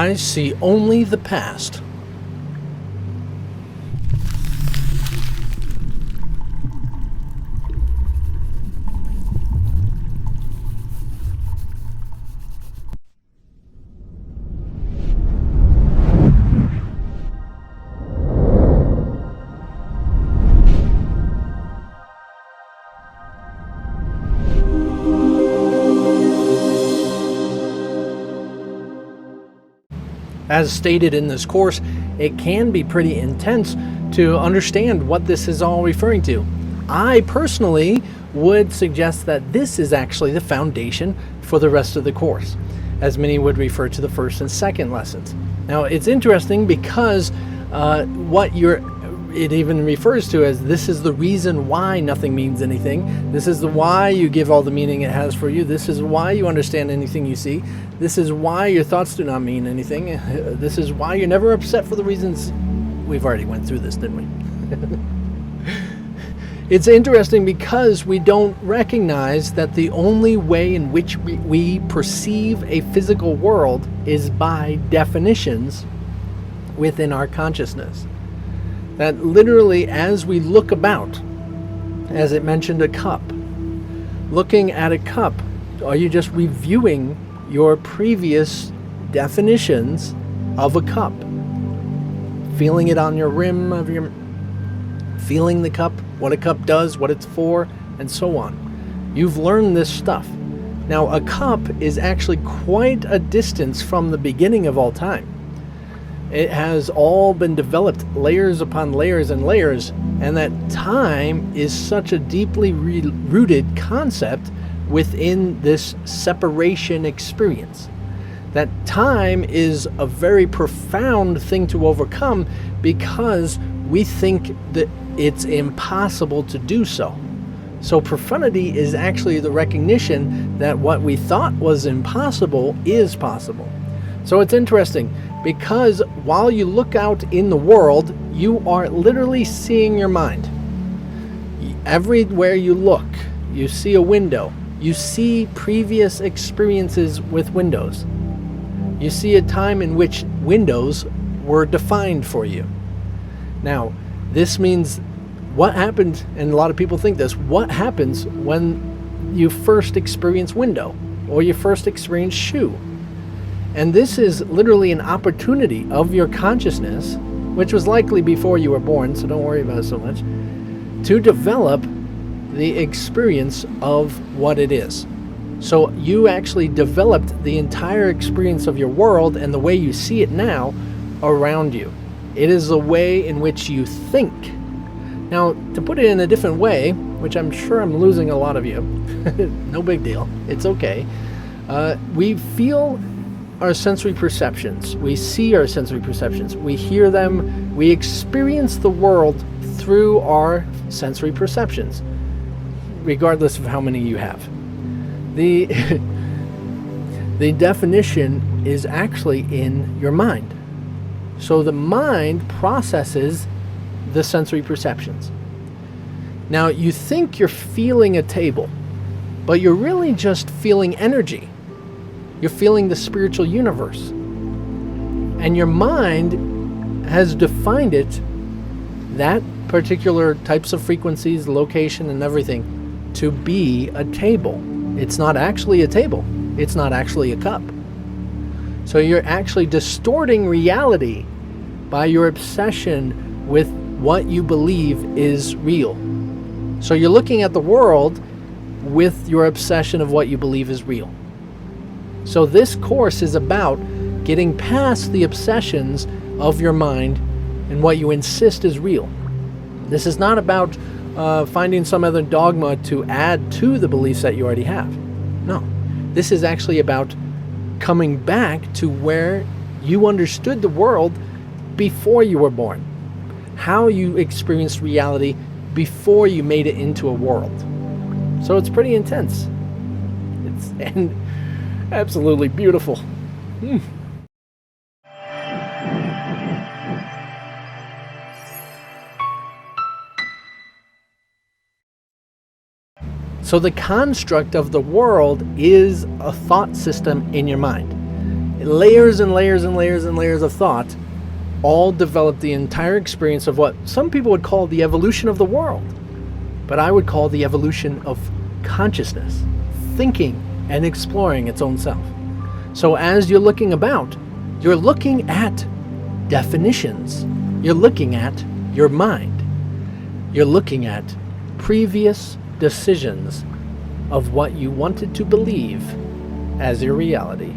eyes see only the past. As stated in this course, it can be pretty intense to understand what this is all referring to. I personally would suggest that this is actually the foundation for the rest of the course, as many would refer to the first and second lessons. Now, it's interesting because it even refers to as this is the reason why nothing means anything. This is the why you give all the meaning it has for you. This is why you understand anything you see. This is why your thoughts do not mean anything. This is why you're never upset for the reasons. We've already went through this, didn't we? It's interesting because we don't recognize that the only way in which we perceive a physical world is by definitions within our consciousness. That literally, as we look about, as it mentioned a cup, looking at a cup, are you just reviewing your previous definitions of a cup? Feeling it on your rim of your, feeling the cup, what a cup does, what it's for, and so on. You've learned this stuff. Now, a cup is actually quite a distance from the beginning of all time. It has all been developed layers upon layers and layers, and that time is such a deeply rooted concept within this separation experience. That time is a very profound thing to overcome because we think that it's impossible to do so. So profundity is actually the recognition that what we thought was impossible is possible. So it's interesting because while you look out in the world, you are literally seeing your mind. Everywhere you look, you see a window. You see previous experiences with windows. You see a time in which windows were defined for you. Now, this means what happened, and a lot of people think this, what happens when you first experience window or you first experience shoe? And this is literally an opportunity of your consciousness, which was likely before you were born, so don't worry about it so much, to develop the experience of what it is. So you actually developed the entire experience of your world and the way you see it now around you. It is the way in which you think. Now, to put it in a different way, which I'm sure I'm losing a lot of you, no big deal, it's okay. We feel our sensory perceptions. We see our sensory perceptions. We hear them. We experience the world through our sensory perceptions, regardless of how many you have. The definition is actually in your mind. So the mind processes the sensory perceptions. Now, you think you're feeling a table, but you're really just feeling energy. You're feeling the spiritual universe. And your mind has defined it, that particular types of frequencies, location, and everything, to be a table. It's not actually a table. It's not actually a cup. So you're actually distorting reality by your obsession with what you believe is real. So you're looking at the world with your obsession of what you believe is real. So this course is about getting past the obsessions of your mind and what you insist is real. This is not about finding some other dogma to add to the beliefs that you already have. No. This is actually about coming back to where you understood the world before you were born. How you experienced reality before you made it into a world. So it's pretty intense. And absolutely beautiful. So the construct of the world is a thought system in your mind. layers and layers and layers and layers of thought, all develop the entire experience of what some people would call the evolution of the world, but I would call the evolution of consciousness, thinking and exploring its own self. So as you're looking about, you're looking at definitions. You're looking at your mind. You're looking at previous decisions of what you wanted to believe as your reality.